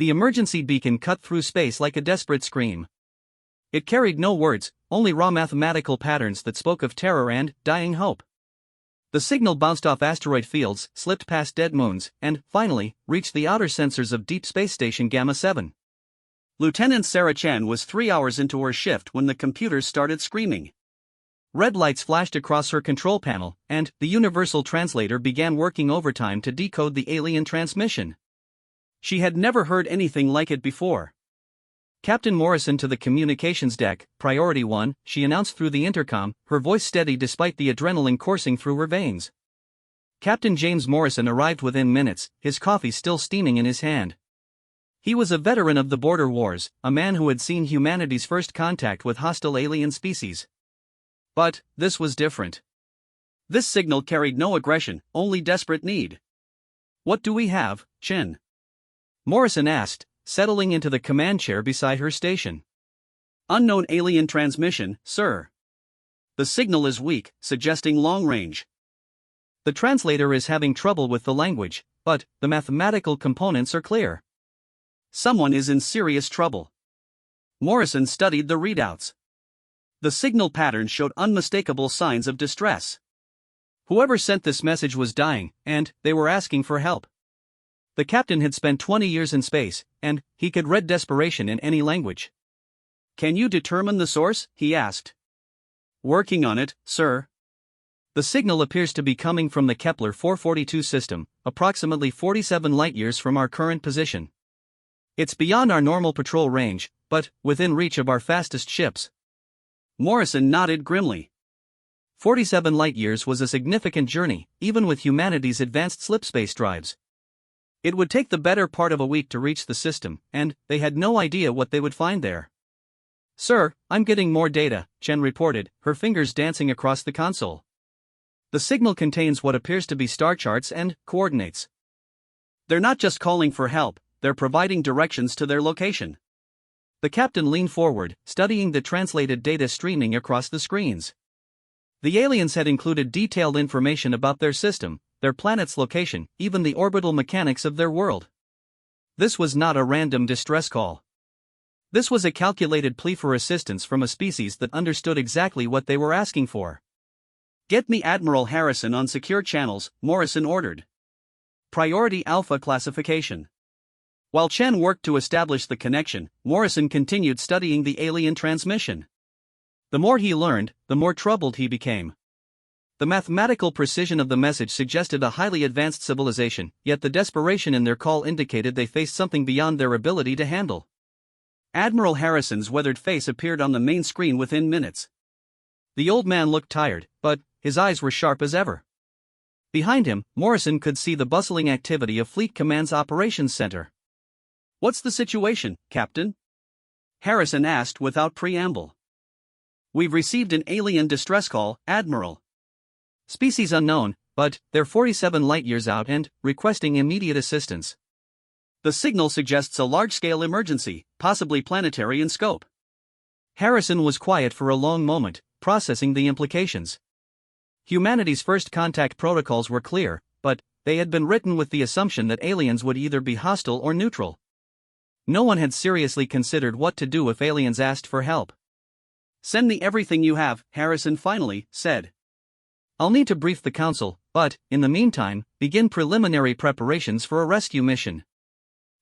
The emergency beacon cut through space like a desperate scream. It carried no words, only raw mathematical patterns that spoke of terror and dying hope. The signal bounced off asteroid fields, slipped past dead moons, and, finally, reached the outer sensors of Deep Space Station Gamma 7. Lieutenant Sarah Chan was 3 hours into her shift when the computers started screaming. Red lights flashed across her control panel, and the universal translator began working overtime to decode the alien transmission. She had never heard anything like it before. "Captain Morrison to the communications deck, Priority 1, she announced through the intercom, her voice steady despite the adrenaline coursing through her veins. Captain James Morrison arrived within minutes, his coffee still steaming in his hand. He was a veteran of the border wars, a man who had seen humanity's first contact with hostile alien species. But this was different. This signal carried no aggression, only desperate need. "What do we have, Chen?" Morrison asked, settling into the command chair beside her station. "Unknown alien transmission, sir. The signal is weak, suggesting long range. The translator is having trouble with the language, but the mathematical components are clear. Someone is in serious trouble." Morrison studied the readouts. The signal pattern showed unmistakable signs of distress. Whoever sent this message was dying, and they were asking for help. The captain had spent 20 years in space, and he could read desperation in any language. "Can you determine the source?" he asked. "Working on it, sir. The signal appears to be coming from the Kepler 442 system, approximately 47 light-years from our current position. It's beyond our normal patrol range, but within reach of our fastest ships." Morrison nodded grimly. 47 light-years was a significant journey, even with humanity's advanced slipspace drives. It would take the better part of a week to reach the system, and they had no idea what they would find there. "Sir, I'm getting more data," Chen reported, her fingers dancing across the console. "The signal contains what appears to be star charts and coordinates. They're not just calling for help, they're providing directions to their location." The captain leaned forward, studying the translated data streaming across the screens. The aliens had included detailed information about their system, their planet's location, even the orbital mechanics of their world. This was not a random distress call. This was a calculated plea for assistance from a species that understood exactly what they were asking for. "Get me Admiral Harrison on secure channels," Morrison ordered. Priority Alpha classification. While Chen worked to establish the connection, Morrison continued studying the alien transmission. The more he learned, the more troubled he became. The mathematical precision of the message suggested a highly advanced civilization, yet the desperation in their call indicated they faced something beyond their ability to handle. Admiral Harrison's weathered face appeared on the main screen within minutes. The old man looked tired, but his eyes were sharp as ever. Behind him, Morrison could see the bustling activity of Fleet Command's operations center. "What's the situation, Captain?" Harrison asked without preamble. "We've received an alien distress call, Admiral. Species unknown, but they're 47 light-years out and requesting immediate assistance. The signal suggests a large-scale emergency, possibly planetary in scope." Harrison was quiet for a long moment, processing the implications. Humanity's first contact protocols were clear, but they had been written with the assumption that aliens would either be hostile or neutral. No one had seriously considered what to do if aliens asked for help. "Send me everything you have," Harrison finally said. "I'll need to brief the council, but, in the meantime, begin preliminary preparations for a rescue mission.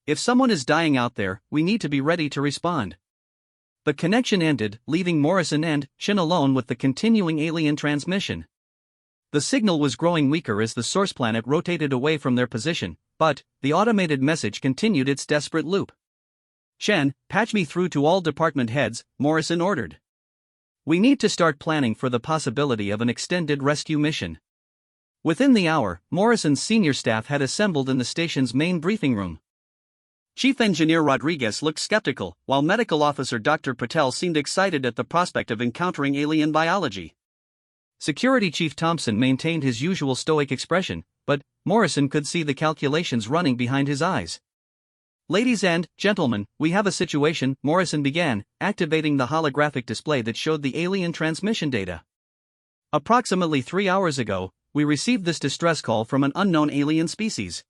If someone is dying out there, we need to be ready to respond." The connection ended, leaving Morrison and Chen alone with the continuing alien transmission. The signal was growing weaker as the source planet rotated away from their position, but the automated message continued its desperate loop. "Chen, patch me through to all department heads," Morrison ordered. "We need to start planning for the possibility of an extended rescue mission." Within the hour, Morrison's senior staff had assembled in the station's main briefing room. Chief Engineer Rodriguez looked skeptical, while Medical Officer Dr. Patel seemed excited at the prospect of encountering alien biology. Security Chief Thompson maintained his usual stoic expression, but Morrison could see the calculations running behind his eyes. "Ladies and gentlemen, we have a situation," Morrison began, activating the holographic display that showed the alien transmission data. "Approximately 3 hours ago, we received this distress call from an unknown alien species.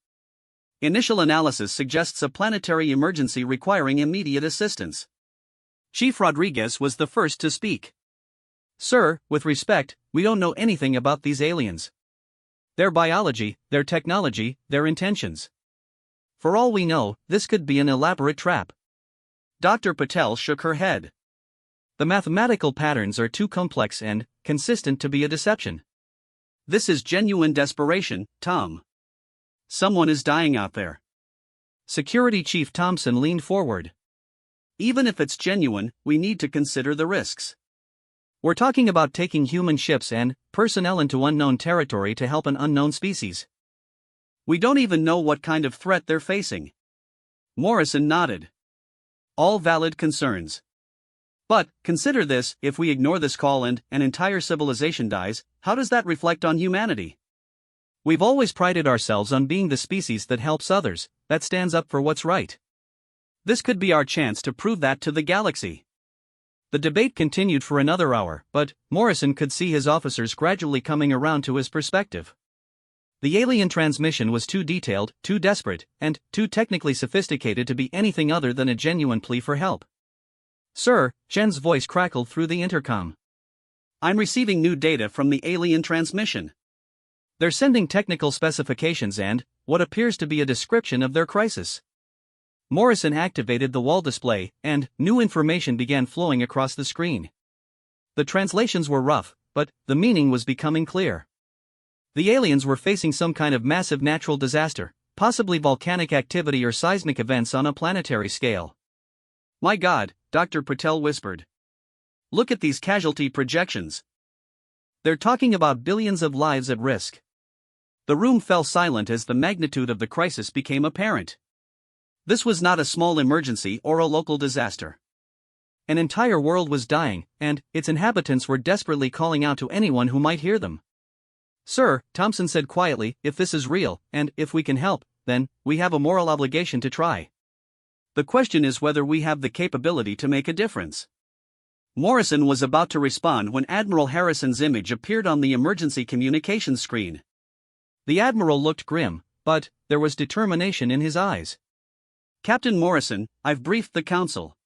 Initial analysis suggests a planetary emergency requiring immediate assistance. Chief Rodriguez was the first to speak. Sir, with respect, we don't know anything about these aliens. Their biology, their technology, their intentions. For all we know, this could be an elaborate trap. Dr. Patel shook her head. The mathematical patterns are too complex and consistent to be a deception. This is genuine desperation, Tom. Someone is dying out there. Security Chief Thompson leaned forward. Even if it's genuine, we need to consider the risks. We're talking about taking human ships and personnel into unknown territory to help an unknown species. We don't even know what kind of threat they're facing. Morrison nodded. All valid concerns. But, consider this, if we ignore this call and an entire civilization dies, how does that reflect on humanity? We've always prided ourselves on being the species that helps others, that stands up for what's right. This could be our chance to prove that to the galaxy. The debate continued for another hour, but Morrison could see his officers gradually coming around to his perspective. The alien transmission was too detailed, too desperate, and too technically sophisticated to be anything other than a genuine plea for help. Sir, Chen's voice crackled through the intercom. I'm receiving new data from the alien transmission. They're sending technical specifications and what appears to be a description of their crisis. Morrison activated the wall display, and new information began flowing across the screen. The translations were rough, but the meaning was becoming clear. The aliens were facing some kind of massive natural disaster, possibly volcanic activity or seismic events on a planetary scale. My God, Dr. Patel whispered. Look at these casualty projections. They're talking about billions of lives at risk. The room fell silent as the magnitude of the crisis became apparent. This was not a small emergency or a local disaster. An entire world was dying, and its inhabitants were desperately calling out to anyone who might hear them. Sir, Thompson said quietly, if this is real, and if we can help, then we have a moral obligation to try. The question is whether we have the capability to make a difference. Morrison was about to respond when Admiral Harrison's image appeared on the emergency communications screen. The Admiral looked grim, but there was determination in his eyes. Captain Morrison, I've briefed the Council.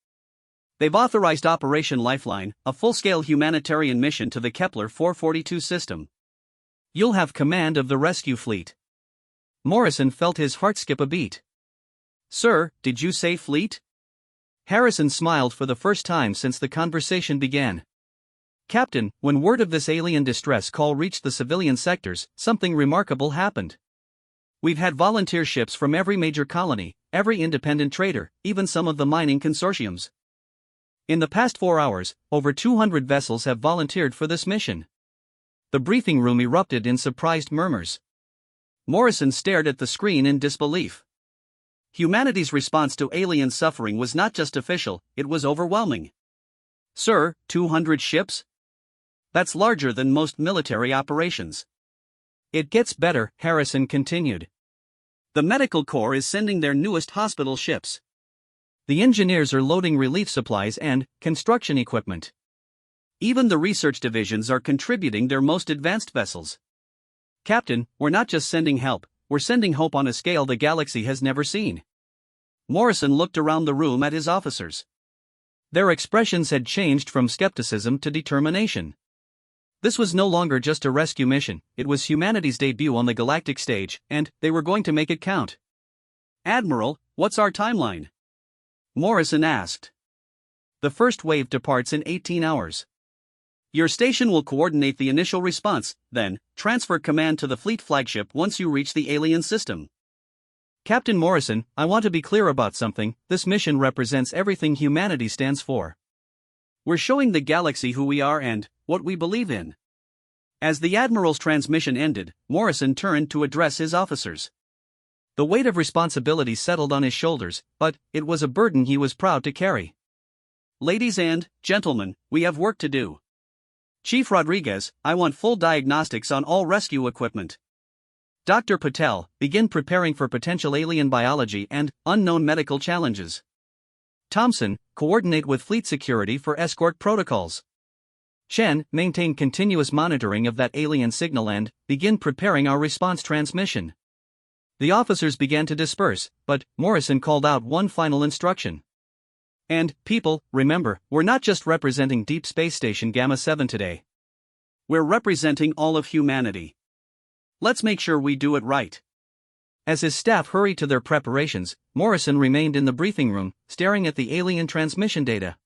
They've authorized Operation Lifeline, a full-scale humanitarian mission to the Kepler 442 system. You'll have command of the rescue fleet. Morrison felt his heart skip a beat. Sir, did you say fleet? Harrison smiled for the first time since the conversation began. Captain, when word of this alien distress call reached the civilian sectors, something remarkable happened. We've had volunteer ships from every major colony, every independent trader, even some of the mining consortiums. In the past 4 hours, over 200 vessels have volunteered for this mission. The briefing room erupted in surprised murmurs. Morrison stared at the screen in disbelief. Humanity's response to alien suffering was not just official, it was overwhelming. Sir, 200 ships? That's larger than most military operations. It gets better, Harrison continued. The Medical Corps is sending their newest hospital ships. The engineers are loading relief supplies and construction equipment. Even the research divisions are contributing their most advanced vessels. Captain, we're not just sending help, we're sending hope on a scale the galaxy has never seen. Morrison looked around the room at his officers. Their expressions had changed from skepticism to determination. This was no longer just a rescue mission, it was humanity's debut on the galactic stage, and they were going to make it count. Admiral, what's our timeline? Morrison asked. The first wave departs in 18 hours. Your station will coordinate the initial response, then transfer command to the fleet flagship once you reach the alien system. Captain Morrison, I want to be clear about something, this mission represents everything humanity stands for. We're showing the galaxy who we are and what we believe in. As the Admiral's transmission ended, Morrison turned to address his officers. The weight of responsibility settled on his shoulders, but it was a burden he was proud to carry. Ladies and gentlemen, we have work to do. Chief Rodriguez, I want full diagnostics on all rescue equipment. Dr. Patel, begin preparing for potential alien biology and unknown medical challenges. Thompson, coordinate with fleet security for escort protocols. Chen, maintain continuous monitoring of that alien signal and begin preparing our response transmission. The officers began to disperse, but Morrison called out one final instruction. And, people, remember, we're not just representing Deep Space Station Gamma 7 today. We're representing all of humanity. Let's make sure we do it right. As his staff hurried to their preparations, Morrison remained in the briefing room, staring at the alien transmission data.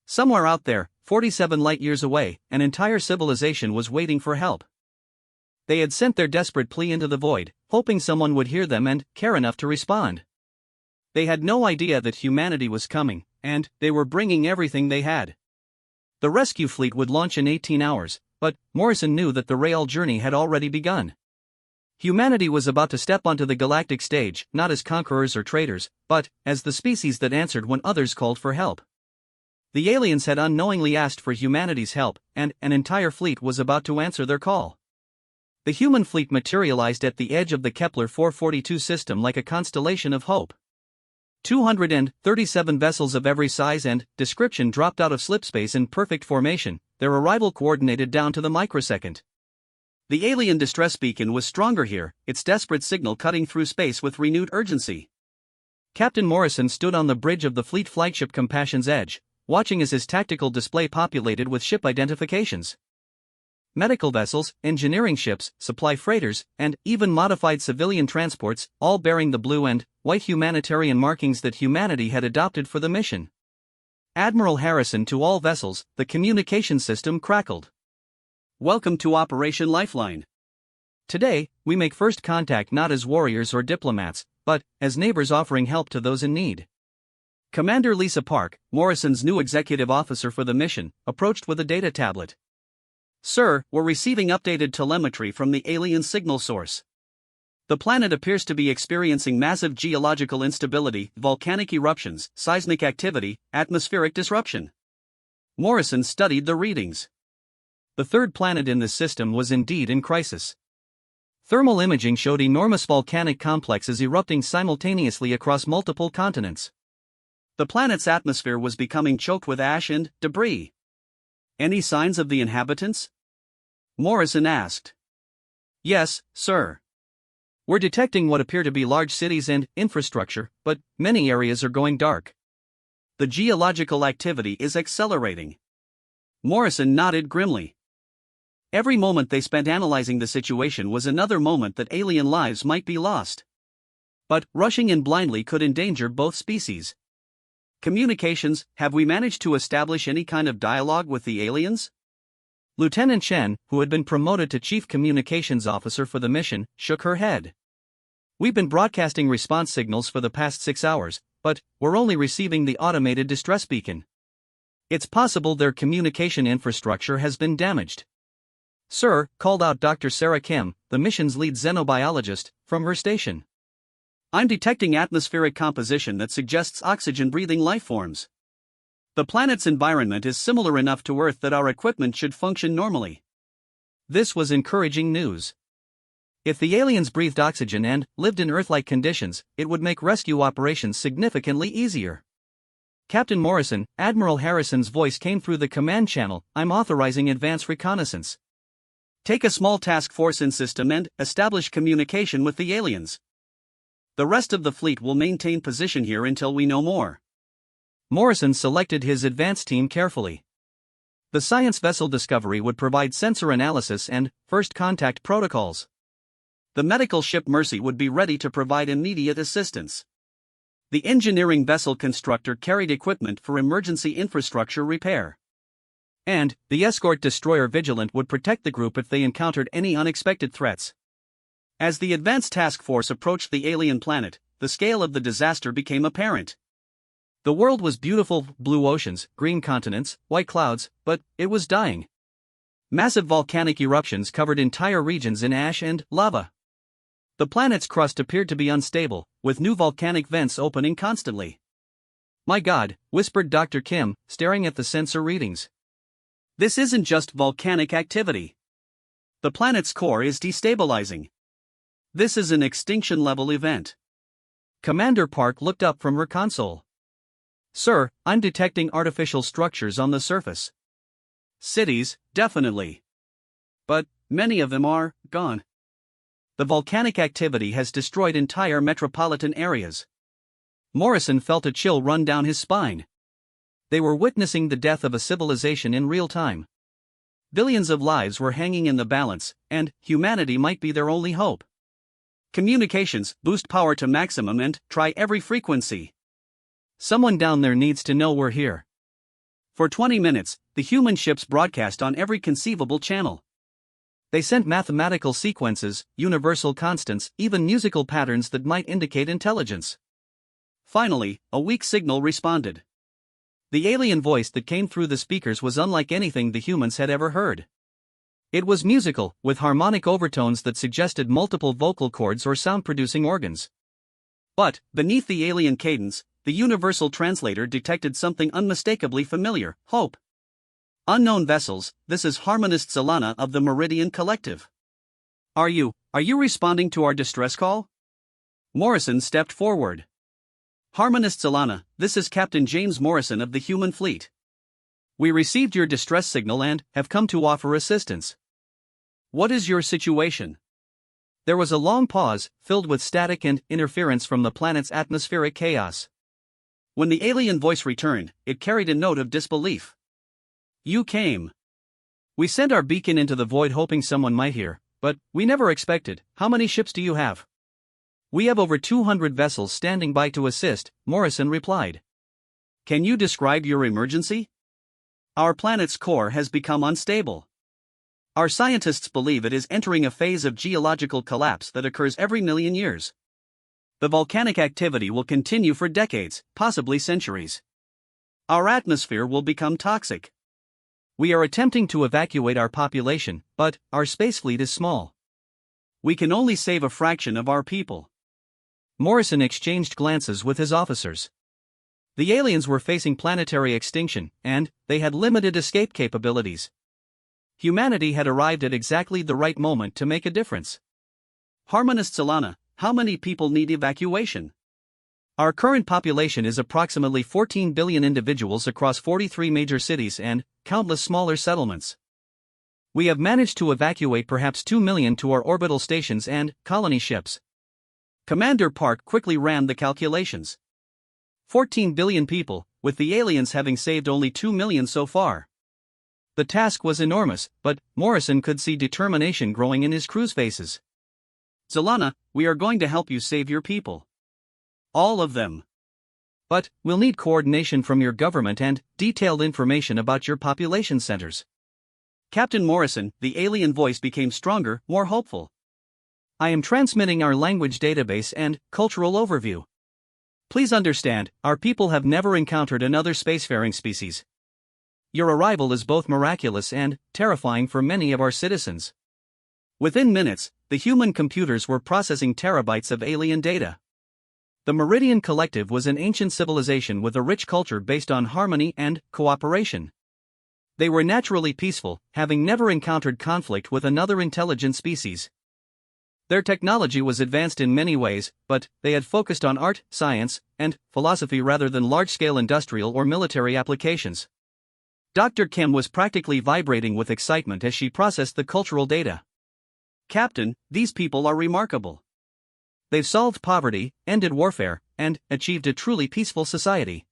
Somewhere out there, 47 light-years away, an entire civilization was waiting for help. They had sent their desperate plea into the void, hoping someone would hear them and care enough to respond. They had no idea that humanity was coming, and they were bringing everything they had. The rescue fleet would launch in 18 hours, but Morrison knew that the rail journey had already begun. Humanity was about to step onto the galactic stage, not as conquerors or traitors, but as the species that answered when others called for help. The aliens had unknowingly asked for humanity's help, and an entire fleet was about to answer their call. The human fleet materialized at the edge of the Kepler 442 system like a constellation of hope. 237 vessels of every size and description dropped out of slipspace in perfect formation, their arrival coordinated down to the microsecond. The alien distress beacon was stronger here, its desperate signal cutting through space with renewed urgency. Captain Morrison stood on the bridge of the fleet flagship Compassion's Edge, watching as his tactical display populated with ship identifications. Medical vessels, engineering ships, supply freighters, and even modified civilian transports, all bearing the blue and white humanitarian markings that humanity had adopted for the mission. Admiral Harrison to all vessels, the communication system crackled. Welcome to Operation Lifeline. Today, we make first contact not as warriors or diplomats, but as neighbors offering help to those in need. Commander Lisa Park, Morrison's new executive officer for the mission, approached with a data tablet. Sir, we're receiving updated telemetry from the alien signal source. The planet appears to be experiencing massive geological instability, volcanic eruptions, seismic activity, atmospheric disruption. Morrison studied the readings. The third planet in this system was indeed in crisis. Thermal imaging showed enormous volcanic complexes erupting simultaneously across multiple continents. The planet's atmosphere was becoming choked with ash and debris. Any signs of the inhabitants? Morrison asked. Yes, sir. We're detecting what appear to be large cities and infrastructure, but many areas are going dark. The geological activity is accelerating. Morrison nodded grimly. Every moment they spent analyzing the situation was another moment that alien lives might be lost. But rushing in blindly could endanger both species. Communications, have we managed to establish any kind of dialogue with the aliens? Lieutenant Chen, who had been promoted to Chief Communications Officer for the mission, shook her head. We've been broadcasting response signals for the past 6 hours, but we're only receiving the automated distress beacon. It's possible their communication infrastructure has been damaged. Sir, called out Dr. Sarah Kim, the mission's lead xenobiologist, from her station. I'm detecting atmospheric composition that suggests oxygen-breathing life forms. The planet's environment is similar enough to Earth that our equipment should function normally. This was encouraging news. If the aliens breathed oxygen and lived in Earth-like conditions, it would make rescue operations significantly easier. Captain Morrison, Admiral Harrison's voice came through the command channel. I'm authorizing advance reconnaissance. Take a small task force in system and establish communication with the aliens. The rest of the fleet will maintain position here until we know more. Morrison selected his advance team carefully. The science vessel Discovery would provide sensor analysis and first contact protocols. The medical ship Mercy would be ready to provide immediate assistance. The engineering vessel Constructor carried equipment for emergency infrastructure repair. And the escort destroyer Vigilant would protect the group if they encountered any unexpected threats. As the advance task force approached the alien planet, the scale of the disaster became apparent. The world was beautiful: blue oceans, green continents, white clouds, but it was dying. Massive volcanic eruptions covered entire regions in ash and lava. The planet's crust appeared to be unstable, with new volcanic vents opening constantly. My God, whispered Dr. Kim, staring at the sensor readings. This isn't just volcanic activity. The planet's core is destabilizing. This is an extinction-level event. Commander Park looked up from her console. Sir, I'm detecting artificial structures on the surface. Cities, definitely. But many of them are gone. The volcanic activity has destroyed entire metropolitan areas. Morrison felt a chill run down his spine. They were witnessing the death of a civilization in real time. Billions of lives were hanging in the balance, and humanity might be their only hope. Communications, boost power to maximum and try every frequency. Someone down there needs to know we're here. For 20 minutes, the human ships broadcast on every conceivable channel. They sent mathematical sequences, universal constants, even musical patterns that might indicate intelligence. Finally, a weak signal responded. The alien voice that came through the speakers was unlike anything the humans had ever heard. It was musical, with harmonic overtones that suggested multiple vocal cords or sound-producing organs. But, beneath the alien cadence, the universal translator detected something unmistakably familiar: hope. Unknown vessels, this is Harmonist Solana of the Meridian Collective. Are you responding to our distress call? Morrison stepped forward. Harmonist Solana, this is Captain James Morrison of the human fleet. We received your distress signal and have come to offer assistance. What is your situation? There was a long pause, filled with static and interference from the planet's atmospheric chaos. When the alien voice returned, it carried a note of disbelief. You came. We sent our beacon into the void hoping someone might hear, but we never expected. How many ships do you have? We have over 200 vessels standing by to assist, Morrison replied. Can you describe your emergency? Our planet's core has become unstable. Our scientists believe it is entering a phase of geological collapse that occurs every million years. The volcanic activity will continue for decades, possibly centuries. Our atmosphere will become toxic. We are attempting to evacuate our population, but our space fleet is small. We can only save a fraction of our people. Morrison exchanged glances with his officers. The aliens were facing planetary extinction, and they had limited escape capabilities. Humanity had arrived at exactly the right moment to make a difference. Harmonist Solana, how many people need evacuation? Our current population is approximately 14 billion individuals across 43 major cities and countless smaller settlements. We have managed to evacuate perhaps 2 million to our orbital stations and colony ships. Commander Park quickly ran the calculations. 14 billion people, with the aliens having saved only 2 million so far. The task was enormous, but Morrison could see determination growing in his crew's faces. Solana, we are going to help you save your people. All of them. But we'll need coordination from your government and detailed information about your population centers. Captain Morrison, the alien voice became stronger, more hopeful. I am transmitting our language database and cultural overview. Please understand, our people have never encountered another spacefaring species. Your arrival is both miraculous and terrifying for many of our citizens. Within minutes, the human computers were processing terabytes of alien data. The Meridian Collective was an ancient civilization with a rich culture based on harmony and cooperation. They were naturally peaceful, having never encountered conflict with another intelligent species. Their technology was advanced in many ways, but they had focused on art, science, and philosophy rather than large-scale industrial or military applications. Dr. Kim was practically vibrating with excitement as she processed the cultural data. Captain, these people are remarkable. They've solved poverty, ended warfare, and achieved a truly peaceful society.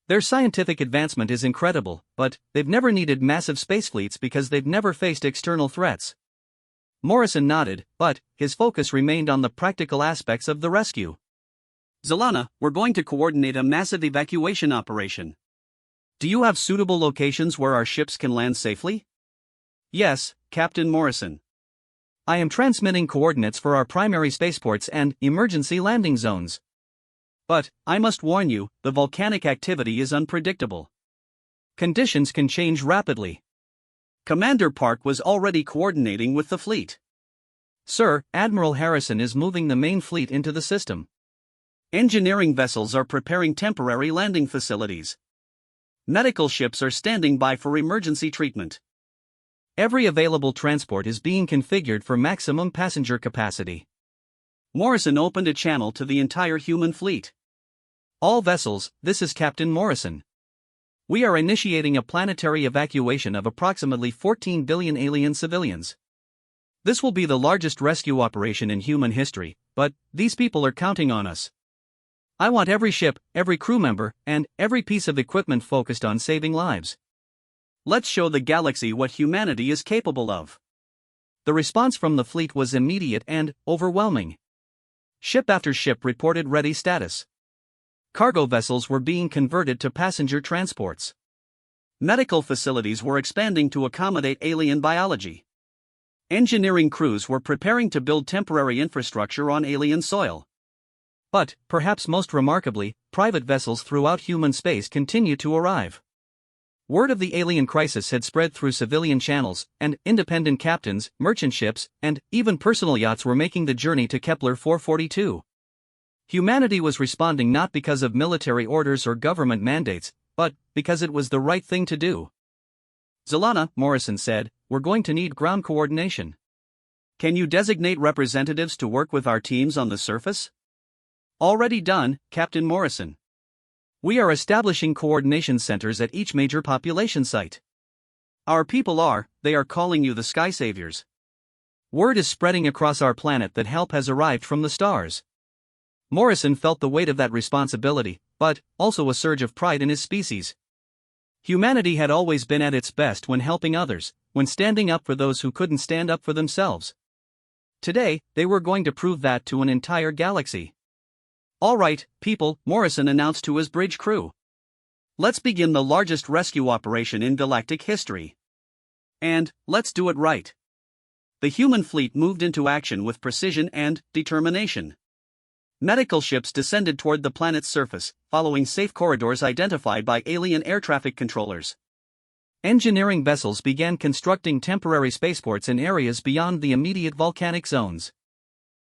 Their scientific advancement is incredible, but they've never needed massive space fleets because they've never faced external threats. Morrison nodded, but his focus remained on the practical aspects of the rescue. Solana, we're going to coordinate a massive evacuation operation. Do you have suitable locations where our ships can land safely? Yes, Captain Morrison. I am transmitting coordinates for our primary spaceports and emergency landing zones. But, I must warn you, the volcanic activity is unpredictable. Conditions can change rapidly. Commander Park was already coordinating with the fleet. Sir, Admiral Harrison is moving the main fleet into the system. Engineering vessels are preparing temporary landing facilities. Medical ships are standing by for emergency treatment. Every available transport is being configured for maximum passenger capacity. Morrison opened a channel to the entire human fleet. All vessels, this is Captain Morrison. We are initiating a planetary evacuation of approximately 14 billion alien civilians. This will be the largest rescue operation in human history, but these people are counting on us. I want every ship, every crew member, and every piece of equipment focused on saving lives. Let's show the galaxy what humanity is capable of. The response from the fleet was immediate and overwhelming. Ship after ship reported ready status. Cargo vessels were being converted to passenger transports. Medical facilities were expanding to accommodate alien biology. Engineering crews were preparing to build temporary infrastructure on alien soil. But, perhaps most remarkably, private vessels throughout human space continued to arrive. Word of the alien crisis had spread through civilian channels, and independent captains, merchant ships, and even personal yachts were making the journey to Kepler 442. Humanity was responding not because of military orders or government mandates, but because it was the right thing to do. Zelana, Morrison said, we're going to need ground coordination. Can you designate representatives to work with our teams on the surface? Already done, Captain Morrison. We are establishing coordination centers at each major population site. Our people they are calling you the Sky Saviors. Word is spreading across our planet that help has arrived from the stars. Morrison felt the weight of that responsibility, but also a surge of pride in his species. Humanity had always been at its best when helping others, when standing up for those who couldn't stand up for themselves. Today, they were going to prove that to an entire galaxy. All right, people, Morrison announced to his bridge crew. Let's begin the largest rescue operation in galactic history. And, let's do it right. The human fleet moved into action with precision and determination. Medical ships descended toward the planet's surface, following safe corridors identified by alien air traffic controllers. Engineering vessels began constructing temporary spaceports in areas beyond the immediate volcanic zones.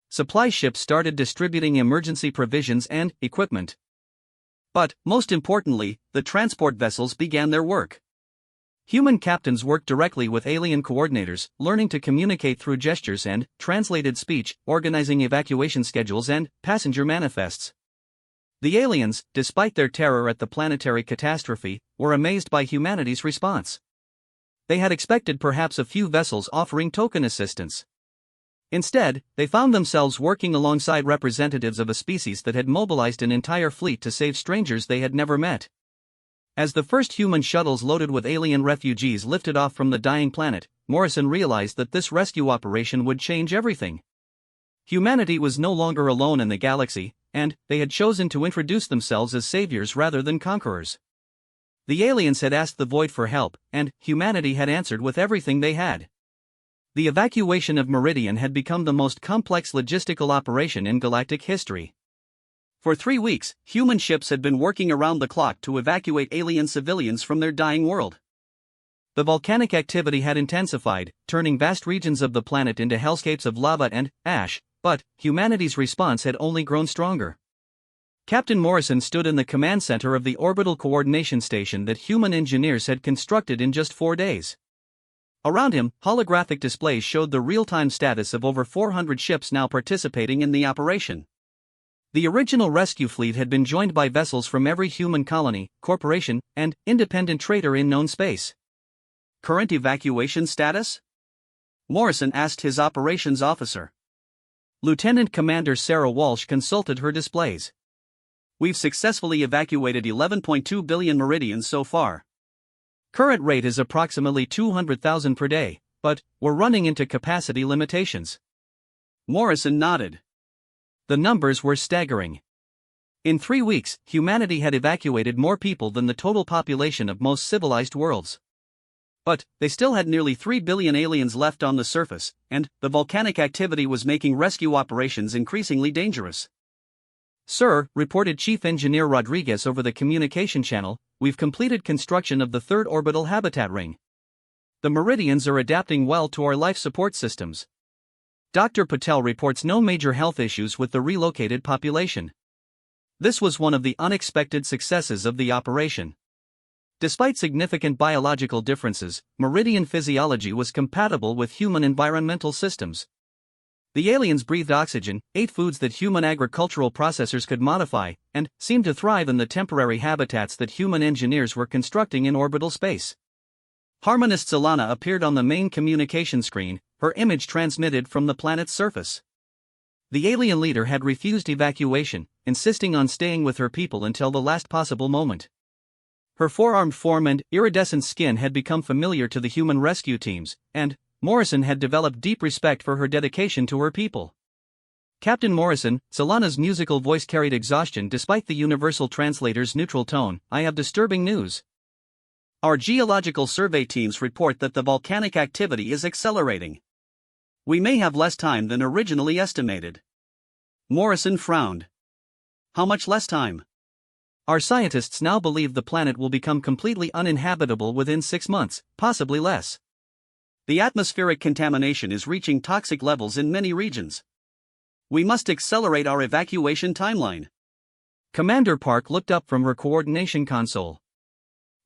Supply ships started distributing emergency provisions and equipment. But, most importantly, the transport vessels began their work. Human captains worked directly with alien coordinators, learning to communicate through gestures and translated speech, organizing evacuation schedules and passenger manifests. The aliens, despite their terror at the planetary catastrophe, were amazed by humanity's response. They had expected perhaps a few vessels offering token assistance. Instead, they found themselves working alongside representatives of a species that had mobilized an entire fleet to save strangers they had never met. As the first human shuttles loaded with alien refugees lifted off from the dying planet, Morrison realized that this rescue operation would change everything. Humanity was no longer alone in the galaxy, and they had chosen to introduce themselves as saviors rather than conquerors. The aliens had asked the void for help, and humanity had answered with everything they had. The evacuation of Meridian had become the most complex logistical operation in galactic history. For 3 weeks, human ships had been working around the clock to evacuate alien civilians from their dying world. The volcanic activity had intensified, turning vast regions of the planet into hellscapes of lava and ash, but humanity's response had only grown stronger. Captain Morrison stood in the command center of the orbital coordination station that human engineers had constructed in just 4 days. Around him, holographic displays showed the real-time status of over 400 ships now participating in the operation. The original rescue fleet had been joined by vessels from every human colony, corporation, and independent trader in known space. Current evacuation status? Morrison asked his operations officer. Lieutenant Commander Sarah Walsh consulted her displays. We've successfully evacuated 11.2 billion meridians so far. Current rate is approximately 200,000 per day, but we're running into capacity limitations. Morrison nodded. The numbers were staggering. In 3 weeks, humanity had evacuated more people than the total population of most civilized worlds. But they still had nearly 3 billion aliens left on the surface, and the volcanic activity was making rescue operations increasingly dangerous. Sir, reported Chief Engineer Rodriguez over the communication channel, we've completed construction of the third orbital habitat ring. The Meridians are adapting well to our life support systems. Dr. Patel reports no major health issues with the relocated population. This was one of the unexpected successes of the operation. Despite significant biological differences, Meridian physiology was compatible with human environmental systems. The aliens breathed oxygen, ate foods that human agricultural processors could modify, and seemed to thrive in the temporary habitats that human engineers were constructing in orbital space. Harmonist Zelana appeared on the main communication screen, her image transmitted from the planet's surface. The alien leader had refused evacuation, insisting on staying with her people until the last possible moment. Her four-armed form and iridescent skin had become familiar to the human rescue teams, and Morrison had developed deep respect for her dedication to her people. Captain Morrison, Zelana's musical voice carried exhaustion despite the universal translator's neutral tone. I have disturbing news. Our geological survey teams report that the volcanic activity is accelerating. We may have less time than originally estimated. Morrison frowned. How much less time? Our scientists now believe the planet will become completely uninhabitable within 6 months, possibly less. The atmospheric contamination is reaching toxic levels in many regions. We must accelerate our evacuation timeline. Commander Park looked up from her coordination console.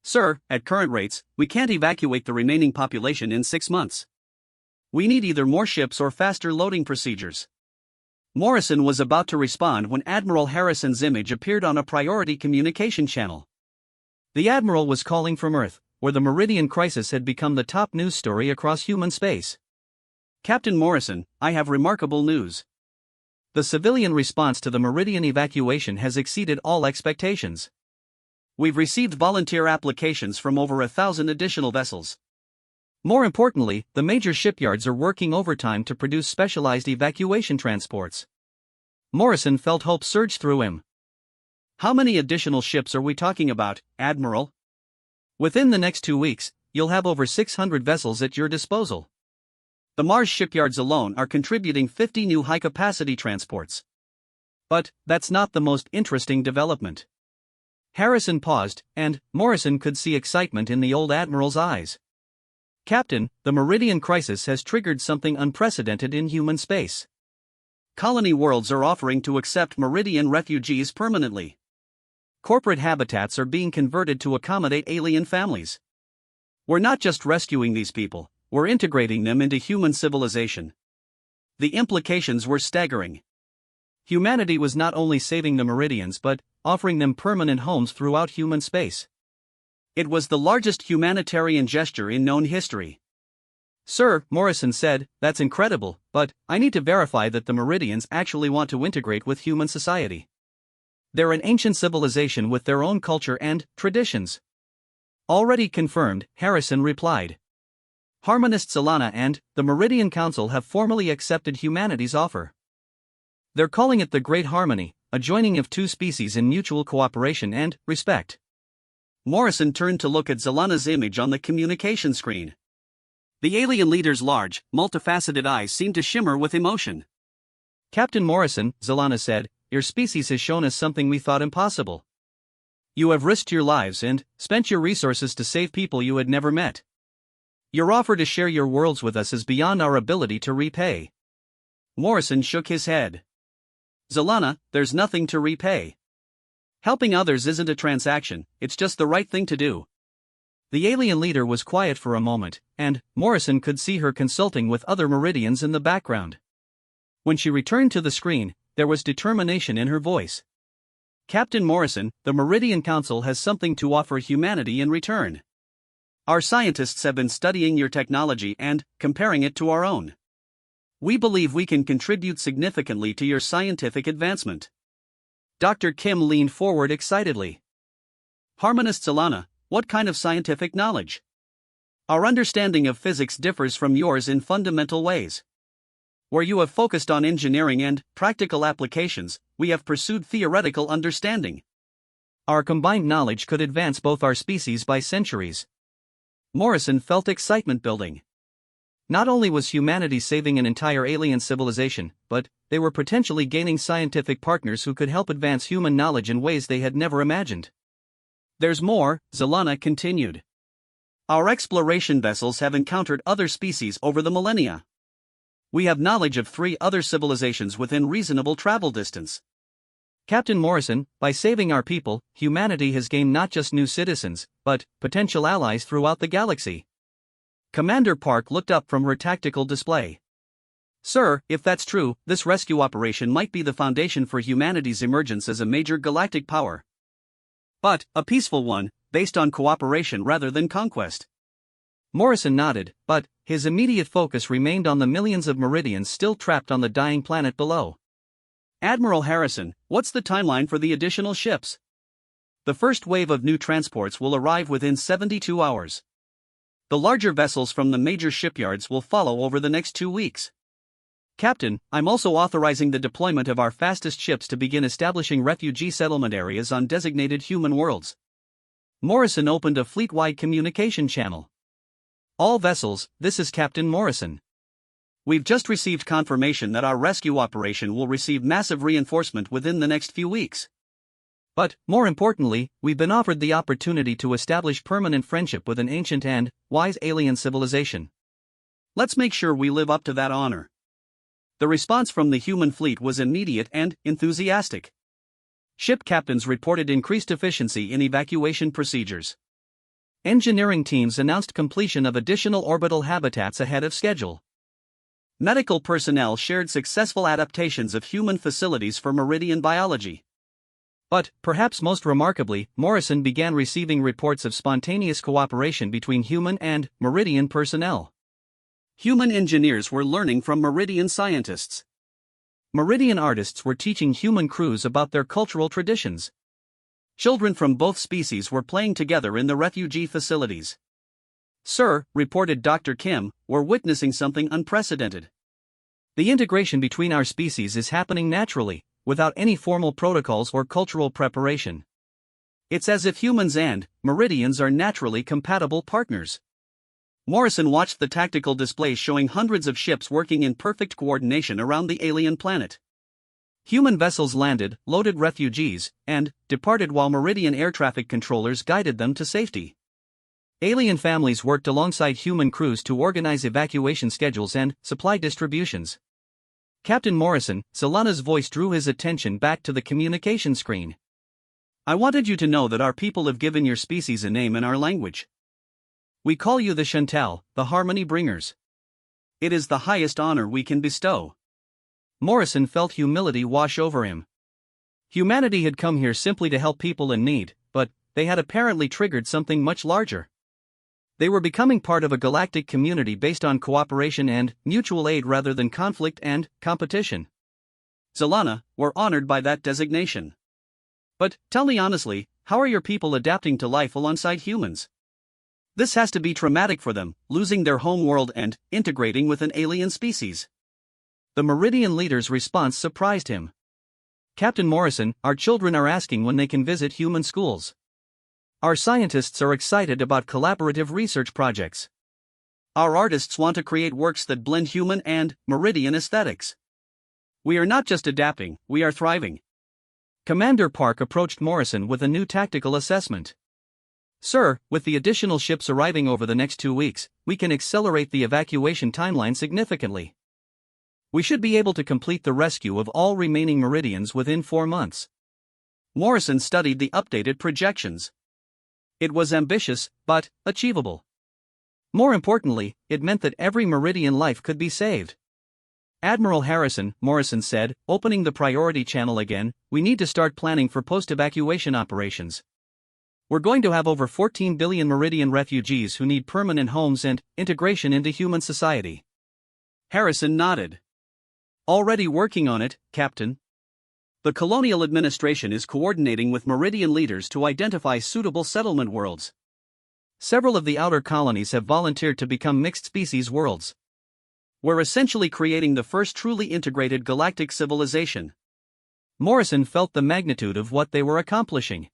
Sir, at current rates, we can't evacuate the remaining population in 6 months. We need either more ships or faster loading procedures. Morrison was about to respond when Admiral Harrison's image appeared on a priority communication channel. The Admiral was calling from Earth, where the Meridian crisis had become the top news story across human space. Captain Morrison, I have remarkable news. The civilian response to the Meridian evacuation has exceeded all expectations. We've received volunteer applications from over 1,000 additional vessels. More importantly, the major shipyards are working overtime to produce specialized evacuation transports. Morrison felt hope surge through him. How many additional ships are we talking about, Admiral? Within the next 2 weeks, you'll have over 600 vessels at your disposal. The Mars shipyards alone are contributing 50 new high-capacity transports. But that's not the most interesting development. Harrison paused, and Morrison could see excitement in the old Admiral's eyes. Captain, the Meridian crisis has triggered something unprecedented in human space. Colony worlds are offering to accept Meridian refugees permanently. Corporate habitats are being converted to accommodate alien families. We're not just rescuing these people, we're integrating them into human civilization. The implications were staggering. Humanity was not only saving the Meridians but offering them permanent homes throughout human space. It was the largest humanitarian gesture in known history. Sir, Morrison said, that's incredible, but I need to verify that the Meridians actually want to integrate with human society. They're an ancient civilization with their own culture and traditions. Already confirmed, Harrison replied. Harmonist Zelana and the Meridian Council have formally accepted humanity's offer. They're calling it the Great Harmony, a joining of two species in mutual cooperation and respect. Morrison turned to look at Zelana's image on the communication screen. The alien leader's large, multifaceted eyes seemed to shimmer with emotion. Captain Morrison, Zelana said, your species has shown us something we thought impossible. You have risked your lives and spent your resources to save people you had never met. Your offer to share your worlds with us is beyond our ability to repay. Morrison shook his head. Zelana, there's nothing to repay. Helping others isn't a transaction, it's just the right thing to do. The alien leader was quiet for a moment, and Morrison could see her consulting with other Meridians in the background. When she returned to the screen, there was determination in her voice. Captain Morrison, the Meridian Council has something to offer humanity in return. Our scientists have been studying your technology and comparing it to our own. We believe we can contribute significantly to your scientific advancement. Dr. Kim leaned forward excitedly. Harmonist Zelana, what kind of scientific knowledge? Our understanding of physics differs from yours in fundamental ways. Where you have focused on engineering and practical applications, we have pursued theoretical understanding. Our combined knowledge could advance both our species by centuries. Morrison felt excitement building. Not only was humanity saving an entire alien civilization, but they were potentially gaining scientific partners who could help advance human knowledge in ways they had never imagined. There's more, Zelana continued. Our exploration vessels have encountered other species over the millennia. We have knowledge of 3 other civilizations within reasonable travel distance. Captain Morrison, by saving our people, humanity has gained not just new citizens, but potential allies throughout the galaxy. Commander Park looked up from her tactical display. Sir, if that's true, this rescue operation might be the foundation for humanity's emergence as a major galactic power. But, a peaceful one, based on cooperation rather than conquest. Morrison nodded, but his immediate focus remained on the millions of Meridians still trapped on the dying planet below. Admiral Harrison, what's the timeline for the additional ships? The first wave of new transports will arrive within 72 hours. The larger vessels from the major shipyards will follow over the next 2 weeks. Captain, I'm also authorizing the deployment of our fastest ships to begin establishing refugee settlement areas on designated human worlds. Morrison opened a fleet-wide communication channel. All vessels, this is Captain Morrison. We've just received confirmation that our rescue operation will receive massive reinforcement within the next few weeks. But, more importantly, we've been offered the opportunity to establish permanent friendship with an ancient and wise alien civilization. Let's make sure we live up to that honor. The response from the human fleet was immediate and enthusiastic. Ship captains reported increased efficiency in evacuation procedures. Engineering teams announced completion of additional orbital habitats ahead of schedule. Medical personnel shared successful adaptations of human facilities for Meridian biology. But, perhaps most remarkably, Morrison began receiving reports of spontaneous cooperation between human and Meridian personnel. Human engineers were learning from Meridian scientists. Meridian artists were teaching human crews about their cultural traditions. Children from both species were playing together in the refugee facilities. Sir, reported Dr. Kim, we're witnessing something unprecedented. The integration between our species is happening naturally, without any formal protocols or cultural preparation. It's as if humans and Meridians are naturally compatible partners. Morrison watched the tactical displays showing hundreds of ships working in perfect coordination around the alien planet. Human vessels landed, loaded refugees, and departed while Meridian air traffic controllers guided them to safety. Alien families worked alongside human crews to organize evacuation schedules and supply distributions. Captain Morrison, Solana's voice drew his attention back to the communication screen. I wanted you to know that our people have given your species a name in our language. We call you the Chantal, the Harmony Bringers. It is the highest honor we can bestow. Morrison felt humility wash over him. Humanity had come here simply to help people in need, but they had apparently triggered something much larger. They were becoming part of a galactic community based on cooperation and mutual aid rather than conflict and competition. Solana, we're honored by that designation. But, tell me honestly, how are your people adapting to life alongside humans? This has to be traumatic for them, losing their home world and integrating with an alien species. The Meridian leader's response surprised him. Captain Morrison, our children are asking when they can visit human schools. Our scientists are excited about collaborative research projects. Our artists want to create works that blend human and Meridian aesthetics. We are not just adapting, we are thriving. Commander Park approached Morrison with a new tactical assessment. Sir, with the additional ships arriving over the next 2 weeks, we can accelerate the evacuation timeline significantly. We should be able to complete the rescue of all remaining Meridians within 4 months. Morrison studied the updated projections. It was ambitious, but achievable. More importantly, it meant that every Meridian life could be saved. Admiral Harrison, Morrison said, opening the priority channel again, we need to start planning for post-evacuation operations. We're going to have over 14 billion Meridian refugees who need permanent homes and integration into human society. Harrison nodded. Already working on it, Captain. The colonial administration is coordinating with Meridian leaders to identify suitable settlement worlds. Several of the outer colonies have volunteered to become mixed-species worlds. We're essentially creating the first truly integrated galactic civilization. Morrison felt the magnitude of what they were accomplishing.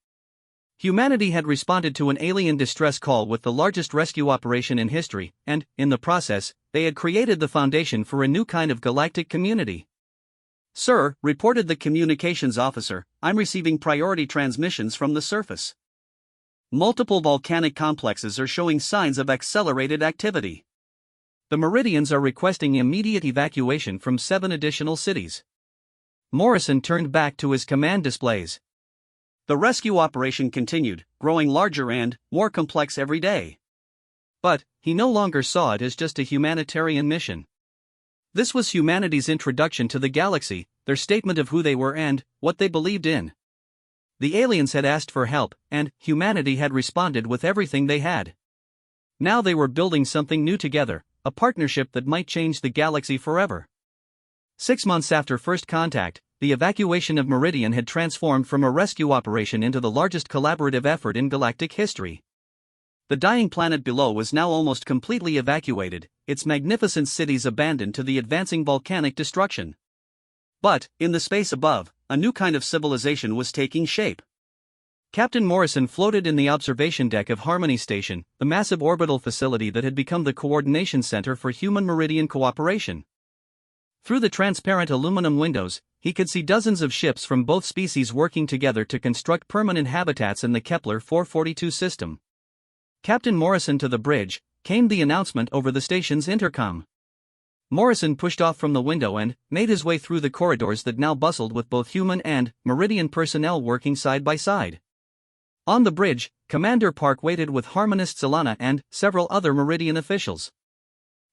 Humanity had responded to an alien distress call with the largest rescue operation in history, and, in the process, they had created the foundation for a new kind of galactic community. Sir, reported the communications officer, I'm receiving priority transmissions from the surface. Multiple volcanic complexes are showing signs of accelerated activity. The Meridians are requesting immediate evacuation from 7 additional cities. Morrison turned back to his command displays. The rescue operation continued, growing larger and more complex every day. But he no longer saw it as just a humanitarian mission. This was humanity's introduction to the galaxy, their statement of who they were and what they believed in. The aliens had asked for help, and humanity had responded with everything they had. Now they were building something new together, a partnership that might change the galaxy forever. 6 months after first contact, the evacuation of Meridian had transformed from a rescue operation into the largest collaborative effort in galactic history. The dying planet below was now almost completely evacuated, its magnificent cities abandoned to the advancing volcanic destruction. But, in the space above, a new kind of civilization was taking shape. Captain Morrison floated in the observation deck of Harmony Station, the massive orbital facility that had become the coordination center for human Meridian cooperation. Through the transparent aluminum windows, he could see dozens of ships from both species working together to construct permanent habitats in the Kepler 442 system. Captain Morrison to the bridge, came the announcement over the station's intercom. Morrison pushed off from the window and made his way through the corridors that now bustled with both human and Meridian personnel working side by side. On the bridge, Commander Park waited with Harmonist Solana and several other Meridian officials.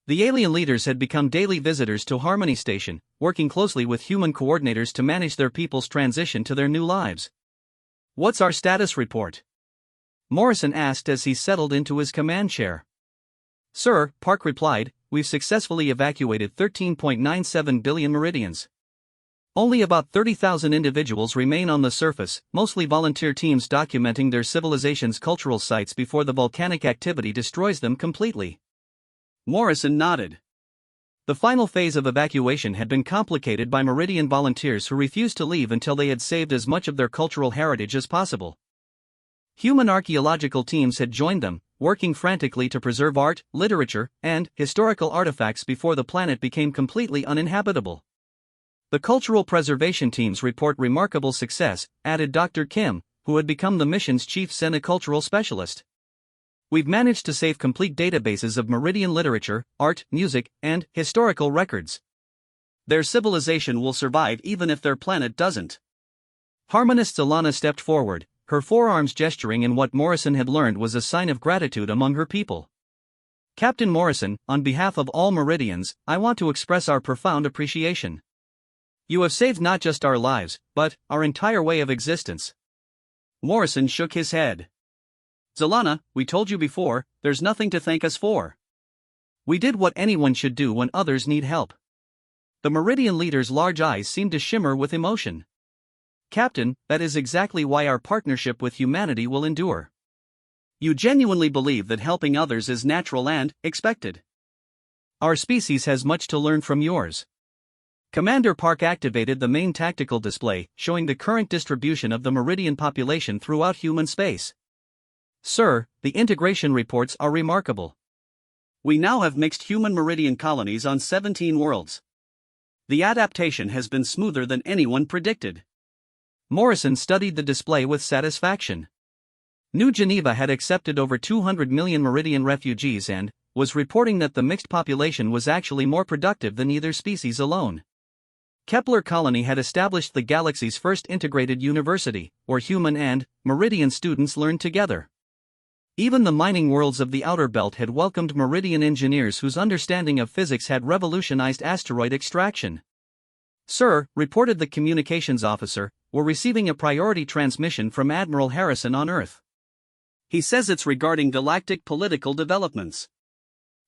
The alien leaders had become daily visitors to Harmony Station, working closely with human coordinators to manage their people's transition to their new lives. "What's our status report?" Morrison asked as he settled into his command chair. "Sir," Park replied, "we've successfully evacuated 13.97 billion Meridians. Only about 30,000 individuals remain on the surface, mostly volunteer teams documenting their civilization's cultural sites before the volcanic activity destroys them completely." Morrison nodded. The final phase of evacuation had been complicated by Meridian volunteers who refused to leave until they had saved as much of their cultural heritage as possible. Human archaeological teams had joined them, working frantically to preserve art, literature, and historical artifacts before the planet became completely uninhabitable. "The cultural preservation teams report remarkable success," added Dr. Kim, who had become the mission's chief xenocultural specialist. "We've managed to save complete databases of Meridian literature, art, music, and historical records. Their civilization will survive even if their planet doesn't." Harmonist Alana stepped forward, her forearms gesturing in what Morrison had learned was a sign of gratitude among her people. "Captain Morrison, on behalf of all Meridians, I want to express our profound appreciation. You have saved not just our lives, but our entire way of existence." Morrison shook his head. "Zalana, we told you before, there's nothing to thank us for. We did what anyone should do when others need help." The Meridian leader's large eyes seemed to shimmer with emotion. "Captain, that is exactly why our partnership with humanity will endure. You genuinely believe that helping others is natural and expected. Our species has much to learn from yours." Commander Park activated the main tactical display, showing the current distribution of the Meridian population throughout human space. "Sir, the integration reports are remarkable. We now have mixed human Meridian colonies on 17 worlds. The adaptation has been smoother than anyone predicted." Morrison studied the display with satisfaction. New Geneva had accepted over 200 million Meridian refugees and was reporting that the mixed population was actually more productive than either species alone. Kepler Colony had established the galaxy's first integrated university, where human and Meridian students learned together. Even the mining worlds of the outer belt had welcomed Meridian engineers whose understanding of physics had revolutionized asteroid extraction. "Sir," reported the communications officer, "we're receiving a priority transmission from Admiral Harrison on Earth. He says it's regarding galactic political developments."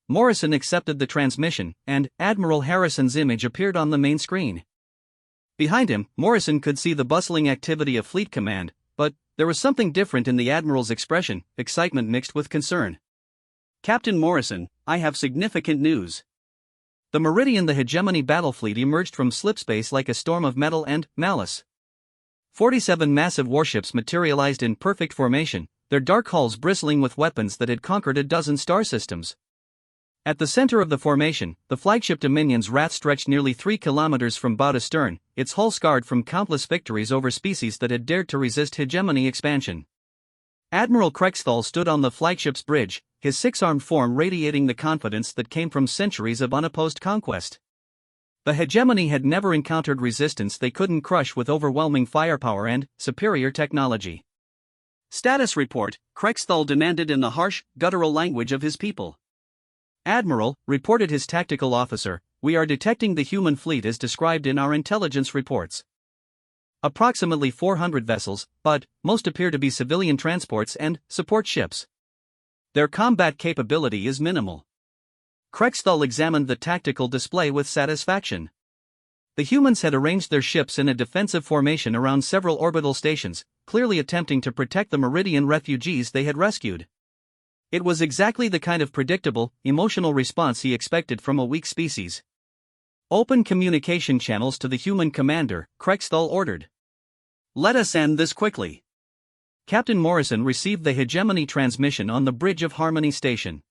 Morrison accepted the transmission, and Admiral Harrison's image appeared on the main screen. Behind him, Morrison could see the bustling activity of Fleet Command, but there was something different in the Admiral's expression, excitement mixed with concern. "Captain Morrison, I have significant news." The Meridian the Hegemony battle fleet emerged from slipspace like a storm of metal and malice. 47 massive warships materialized in perfect formation, their dark hulls bristling with weapons that had conquered a dozen star systems. At the center of the formation, the flagship Dominion's wrath stretched nearly 3 kilometers from bow to stern, its hull scarred from countless victories over species that had dared to resist hegemony expansion. Admiral Krexthal stood on the flagship's bridge, his six-armed form radiating the confidence that came from centuries of unopposed conquest. The hegemony had never encountered resistance they couldn't crush with overwhelming firepower and superior technology. "Status report," Krexthal demanded in the harsh, guttural language of his people. "Admiral," reported his tactical officer, "we are detecting the human fleet as described in our intelligence reports. Approximately 400 vessels, but most appear to be civilian transports and support ships. Their combat capability is minimal. Krexthal examined the tactical display with satisfaction. The humans had arranged their ships in a defensive formation around several orbital stations, clearly attempting to protect the Meridian refugees they had rescued. It was exactly the kind of predictable, emotional response he expected from a weak species. Open communication channels to the human commander, Krexthal ordered. Let us end this quickly. Captain Morrison received the hegemony transmission on the bridge of Harmony Station.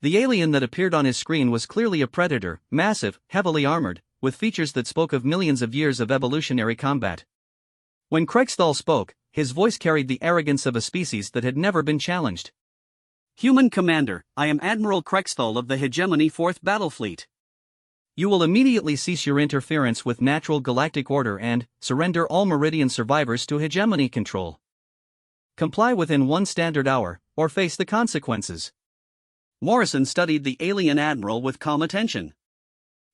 The alien that appeared on his screen was clearly a predator, massive, heavily armored, with features that spoke of millions of years of evolutionary combat. When Krexthal spoke, his voice carried the arrogance of a species that had never been challenged. Human Commander, I am Admiral Krexthal of the Hegemony 4th Battle Fleet. You will immediately cease your interference with natural galactic order and surrender all Meridian survivors to Hegemony control. Comply within 1 standard hour, or face the consequences. Morrison studied the alien admiral with calm attention.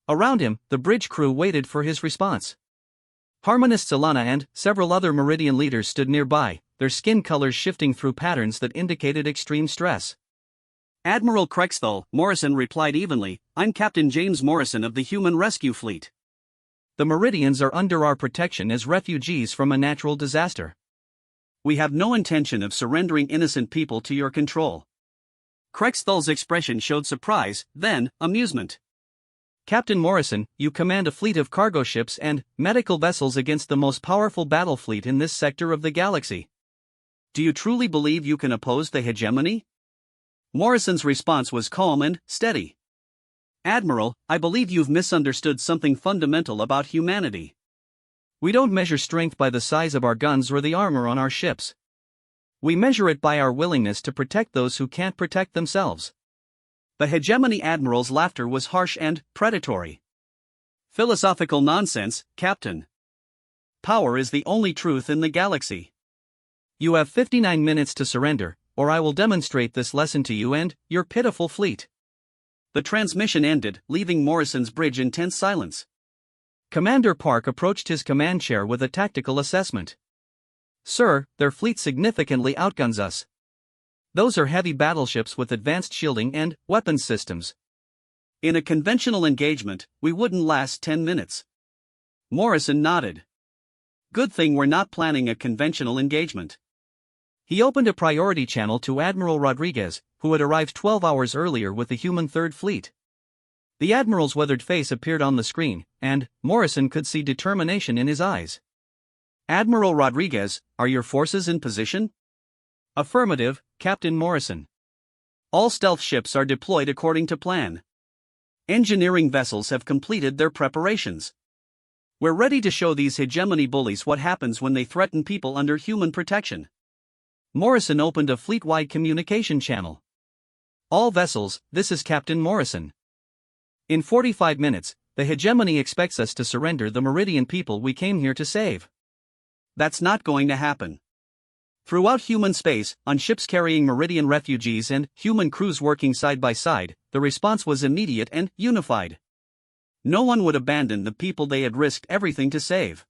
Around him, the bridge crew waited for his response. Harmonist Solana and several other Meridian leaders stood nearby, their skin colors shifting through patterns that indicated extreme stress. Admiral Krexthal, Morrison replied evenly, I'm Captain James Morrison of the Human Rescue Fleet. The Meridians are under our protection as refugees from a natural disaster. We have no intention of surrendering innocent people to your control. Krexthal's expression showed surprise, then amusement. Captain Morrison, you command a fleet of cargo ships and medical vessels against the most powerful battle fleet in this sector of the galaxy. Do you truly believe you can oppose the hegemony? Morrison's response was calm and steady. Admiral, I believe you've misunderstood something fundamental about humanity. We don't measure strength by the size of our guns or the armor on our ships. We measure it by our willingness to protect those who can't protect themselves. The hegemony admiral's laughter was harsh and predatory. Philosophical nonsense, Captain. Power is the only truth in the galaxy. You have 59 minutes to surrender, or I will demonstrate this lesson to you and your pitiful fleet. The transmission ended, leaving Morrison's bridge in tense silence. Commander Park approached his command chair with a tactical assessment. Sir, their fleet significantly outguns us. Those are heavy battleships with advanced shielding and weapons systems. In a conventional engagement, we wouldn't last 10 minutes. Morrison nodded. Good thing we're not planning a conventional engagement. He opened a priority channel to Admiral Rodriguez, who had arrived 12 hours earlier with the human Third Fleet. The Admiral's weathered face appeared on the screen, and Morrison could see determination in his eyes. Admiral Rodriguez, are your forces in position? Affirmative, Captain Morrison. All stealth ships are deployed according to plan. Engineering vessels have completed their preparations. We're ready to show these hegemony bullies what happens when they threaten people under human protection. Morrison opened a fleet-wide communication channel. All vessels, this is Captain Morrison. In 45 minutes, the hegemony expects us to surrender the Meridian people we came here to save. That's not going to happen. Throughout human space, on ships carrying Meridian refugees and human crews working side by side, the response was immediate and unified. No one would abandon the people they had risked everything to save.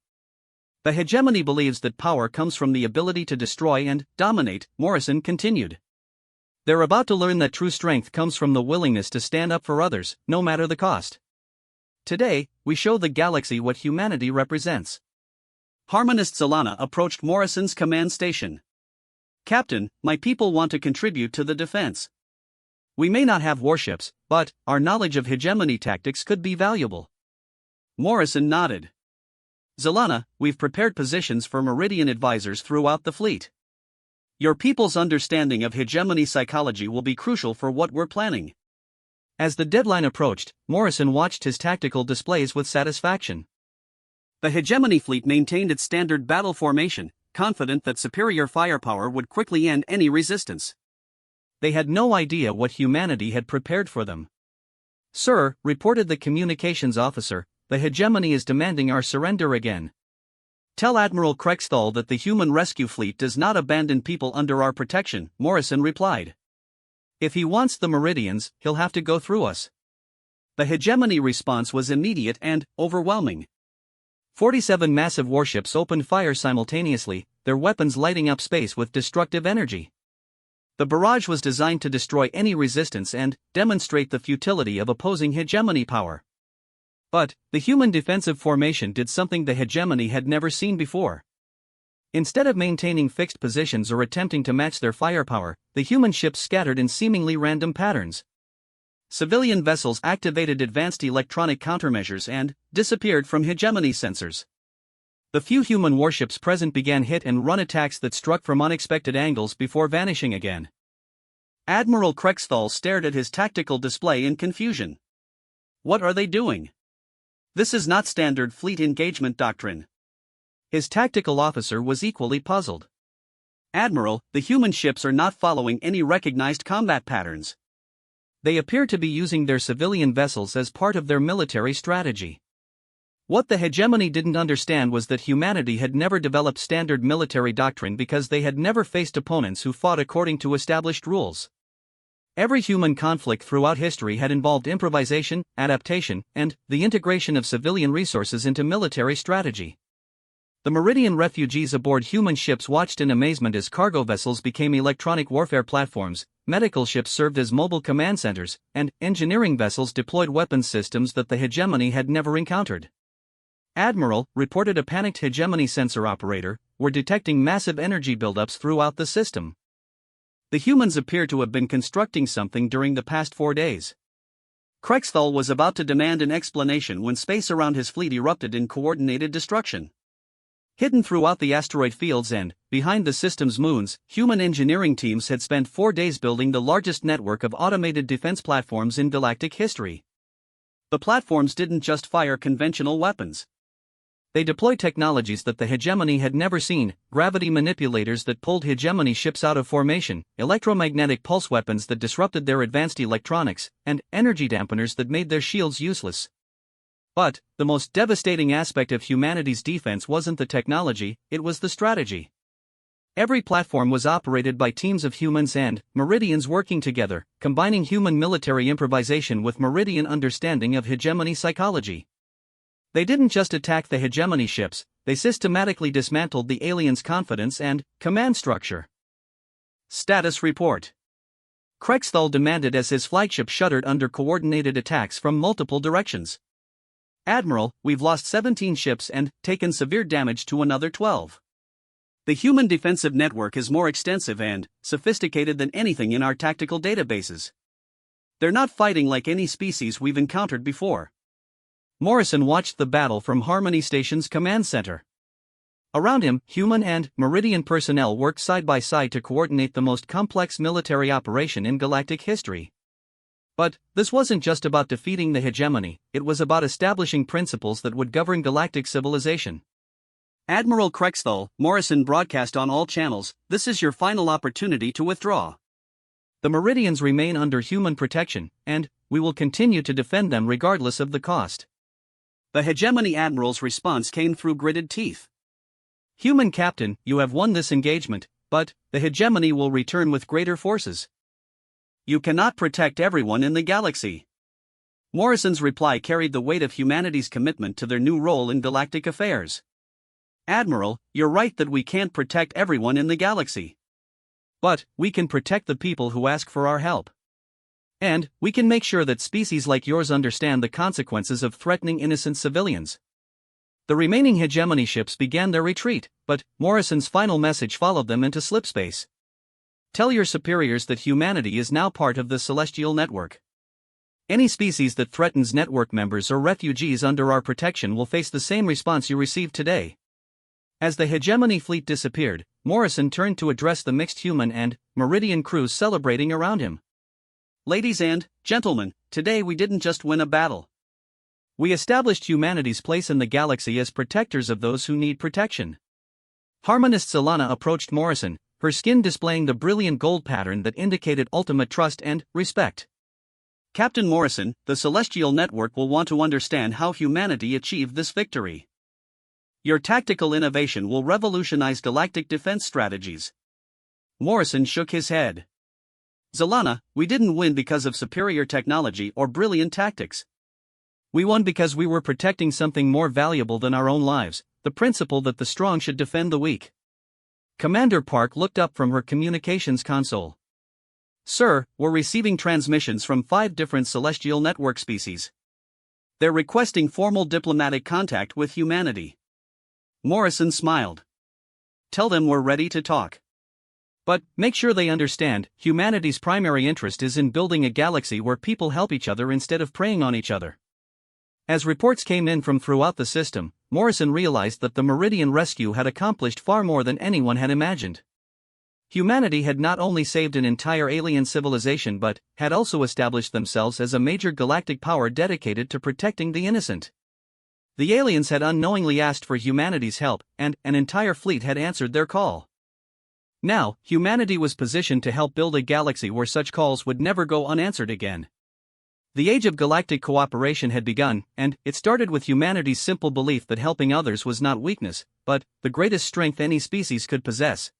The hegemony believes that power comes from the ability to destroy and dominate, Morrison continued. They're about to learn that true strength comes from the willingness to stand up for others, no matter the cost. Today, we show the galaxy what humanity represents. Harmonist Solana approached Morrison's command station. Captain, my people want to contribute to the defense. We may not have warships, but our knowledge of hegemony tactics could be valuable. Morrison nodded. Solana, we've prepared positions for Meridian advisors throughout the fleet. Your people's understanding of hegemony psychology will be crucial for what we're planning. As the deadline approached, Morrison watched his tactical displays with satisfaction. The hegemony fleet maintained its standard battle formation, confident that superior firepower would quickly end any resistance. They had no idea what humanity had prepared for them. Sir, reported the communications officer, the hegemony is demanding our surrender again. Tell Admiral Krexthal that the human rescue fleet does not abandon people under our protection, Morrison replied. If he wants the Meridians, he'll have to go through us. The hegemony response was immediate and overwhelming. 47 massive warships opened fire simultaneously, their weapons lighting up space with destructive energy. The barrage was designed to destroy any resistance and demonstrate the futility of opposing hegemony power. But the human defensive formation did something the hegemony had never seen before. Instead of maintaining fixed positions or attempting to match their firepower, the human ships scattered in seemingly random patterns. Civilian vessels activated advanced electronic countermeasures and disappeared from hegemony sensors. The few human warships present began hit-and-run attacks that struck from unexpected angles before vanishing again. Admiral Krexthal stared at his tactical display in confusion. What are they doing? This is not standard fleet engagement doctrine. His tactical officer was equally puzzled. Admiral, the human ships are not following any recognized combat patterns. They appear to be using their civilian vessels as part of their military strategy. What the hegemony didn't understand was that humanity had never developed standard military doctrine because they had never faced opponents who fought according to established rules. Every human conflict throughout history had involved improvisation, adaptation, and the integration of civilian resources into military strategy. The Meridian refugees aboard human ships watched in amazement as cargo vessels became electronic warfare platforms, medical ships served as mobile command centers, and engineering vessels deployed weapons systems that the hegemony had never encountered. Admiral, reported a panicked hegemony sensor operator, were detecting massive energy buildups throughout the system. The humans appear to have been constructing something during the past 4 days. Krexthal was about to demand an explanation when space around his fleet erupted in coordinated destruction. Hidden throughout the asteroid fields and behind the system's moons, human engineering teams had spent 4 days building the largest network of automated defense platforms in galactic history. The platforms didn't just fire conventional weapons. They deployed technologies that the hegemony had never seen: gravity manipulators that pulled hegemony ships out of formation, electromagnetic pulse weapons that disrupted their advanced electronics, and energy dampeners that made their shields useless. But the most devastating aspect of humanity's defense wasn't the technology, it was the strategy. Every platform was operated by teams of humans and Meridians working together, combining human military improvisation with Meridian understanding of hegemony psychology. They didn't just attack the hegemony ships, they systematically dismantled the aliens' confidence and command structure. Status report. Krexthal demanded as his flagship shuddered under coordinated attacks from multiple directions. Admiral, we've lost 17 ships and taken severe damage to another 12. The human defensive network is more extensive and sophisticated than anything in our tactical databases. They're not fighting like any species we've encountered before. Morrison watched the battle from Harmony Station's command center. Around him, human and Meridian personnel worked side by side to coordinate the most complex military operation in galactic history. But this wasn't just about defeating the hegemony, it was about establishing principles that would govern galactic civilization. Admiral Krexthal, Morrison broadcast on all channels, this is your final opportunity to withdraw. The Meridians remain under human protection, and we will continue to defend them regardless of the cost. The hegemony admiral's response came through gritted teeth. Human captain, you have won this engagement, but the hegemony will return with greater forces. You cannot protect everyone in the galaxy. Morrison's reply carried the weight of humanity's commitment to their new role in galactic affairs. Admiral, you're right that we can't protect everyone in the galaxy. But we can protect the people who ask for our help. And we can make sure that species like yours understand the consequences of threatening innocent civilians. The remaining hegemony ships began their retreat, but Morrison's final message followed them into slipspace. Tell your superiors that humanity is now part of the celestial network. Any species that threatens network members or refugees under our protection will face the same response you received today. As the hegemony fleet disappeared, Morrison turned to address the mixed human and Meridian crews celebrating around him. Ladies and gentlemen, today we didn't just win a battle. We established humanity's place in the galaxy as protectors of those who need protection. Harmonist Solana approached Morrison, her skin displaying the brilliant gold pattern that indicated ultimate trust and respect. Captain Morrison, the Celestial Network will want to understand how humanity achieved this victory. Your tactical innovation will revolutionize galactic defense strategies. Morrison shook his head. Zalana, we didn't win because of superior technology or brilliant tactics. We won because we were protecting something more valuable than our own lives, the principle that the strong should defend the weak. Commander Park looked up from her communications console. Sir, we're receiving transmissions from 5 different celestial network species. They're requesting formal diplomatic contact with humanity. Morrison smiled. Tell them we're ready to talk. But, make sure they understand, humanity's primary interest is in building a galaxy where people help each other instead of preying on each other. As reports came in from throughout the system, Morrison realized that the Meridian rescue had accomplished far more than anyone had imagined. Humanity had not only saved an entire alien civilization but had also established themselves as a major galactic power dedicated to protecting the innocent. The aliens had unknowingly asked for humanity's help, and an entire fleet had answered their call. Now, humanity was positioned to help build a galaxy where such calls would never go unanswered again. The age of galactic cooperation had begun, and it started with humanity's simple belief that helping others was not weakness, but the greatest strength any species could possess.